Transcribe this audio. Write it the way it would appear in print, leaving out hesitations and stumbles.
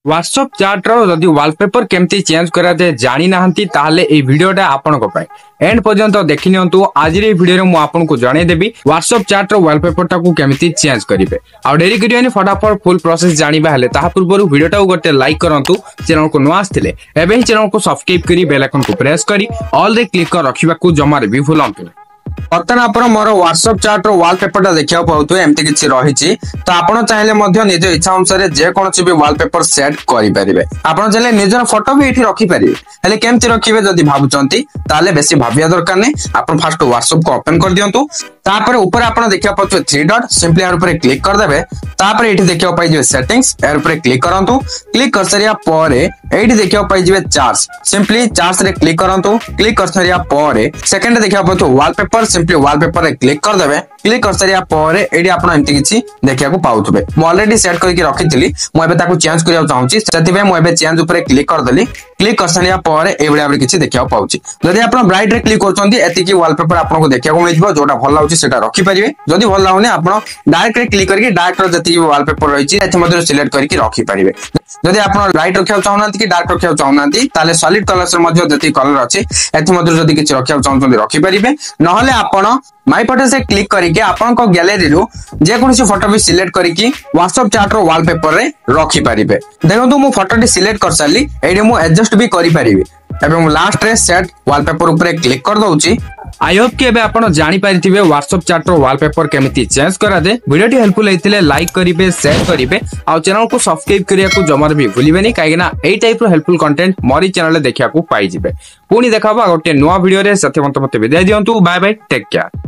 WhatsApp chat रो जदि wallpaper केमती change करा जाए जानी नाहंती ताहले ए वीडियोटा आपन को पाए एंड पर्यंत देखि नियंतु। आज रे वीडियो रे मु आपन को जणे देबी व्हाट्सएप चैट रो वॉलपेपर टा को केमती चेंज करिवे। आ डेरी करियानी फटाफट फुल प्रोसेस जानिबा हेले ताहा पूर्व वीडियोटा गोटे लाइक करंतु। चैनल को नुआ आस्थिले एबे ही चैनल को सब्सक्राइब करी बेल आइकन को प्रेस करी ऑल रे क्लिक कर रखिबा को जमार भी भूलंतु। बर्तमान आप मोर व्हाट्सएप चैट रो वॉलपेपर देखा पाउथु एमती किछि रहिछि तो आपण चाहिले मध्य निज इच्छा अनुसार जे कोनोसी भी वॉलपेपर सेट करि परिबे। आपण चाहिले निजर फोटो भी एठी रखि परिबे हेले केमती रखिबे जदि भाबुचंती ताले बेसी भाबिया दरकार नै। आपण फर्स्ट व्हाट्सएप को ओपन कर दियंतु तापर ऊपर आपण देखा पाउथु 3 डॉट सिंपली यार ऊपर क्लिक कर देबे। तापर एठी देखा पाइ जे सेटिंग्स यार ऊपर क्लिक करंतु। क्लिक कर सरिया परे एठी देखा पाइ जे चार्ट्स सिंपली चार्ट्स रे क्लिक करंतु। क्लिक कर सरिया परे सेकंड देखा पाउथु वॉलपेपर सिंपली वॉलपेपर रे क्लिक कर देबे। क्लिक कर सरिया परे एडी आपण एमती किछि देखिया को पाउथबे। मु ऑलरेडी सेट करके रखिथिली मु एबे ताको चेंज करिया चाहूची सेति बे मु एबे चेंज ऊपर क्लिक कर देली। क्लिक कर सरिया परे ए बडा बडा किछि देखिया पाउची। जदि आपण ब्राइट रे क्लिक करचंती एति की वॉलपेपर आपण को देखिया को मिलबो जोटा भल लाउची सेटा रखि परिबे। जदि भल लाउनी आपण डायरेक्ट रे क्लिक करके डायरेक्ट जति की वॉलपेपर रहिछि एथि मध्ये सिलेक्ट करके रखि परिबे। जदि आपण लाइट रखिया चाहनांती कि डार्क रखिया चाहनांती ताले सॉलिड कलर्स रे मध्ये जति कलर अछि एथि मध्ये जदि किछि रखिया चाहछंती रखि परिबे। नहले आपण माय फोटो से क्लिक करके आपण को गैलरी रो जे कोनोसी फोटो भी सिलेक्ट करके व्हाट्सएप चैट रो वॉलपेपर रे रखि परिबे। देखंतु मु फोटो टी सिलेक्ट कर साली एडी मु एडजस्ट भी करि परिबे। एबे मु लास्ट रे सेट वॉलपेपर ऊपर क्लिक कर दउची। आई होप कि एबे आपण जानि पारिथिबे व्हाट्सएप चैट रो वॉलपेपर केमिति चेंज करा दे। वीडियो टी हेल्पफुल हेतिले लाइक करिवे शेयर करिवे आ चैनल को सब्सक्राइब करिया को जमार भी भूलिबेनी काहेना एई टाइप रो हेल्पफुल कंटेंट मोरी चैनल रे देखिया को पाई जिवे। पुनी देखाबा गोटे नवा वीडियो रे सत्य मते विदाय दियंतु। Bye bye take care.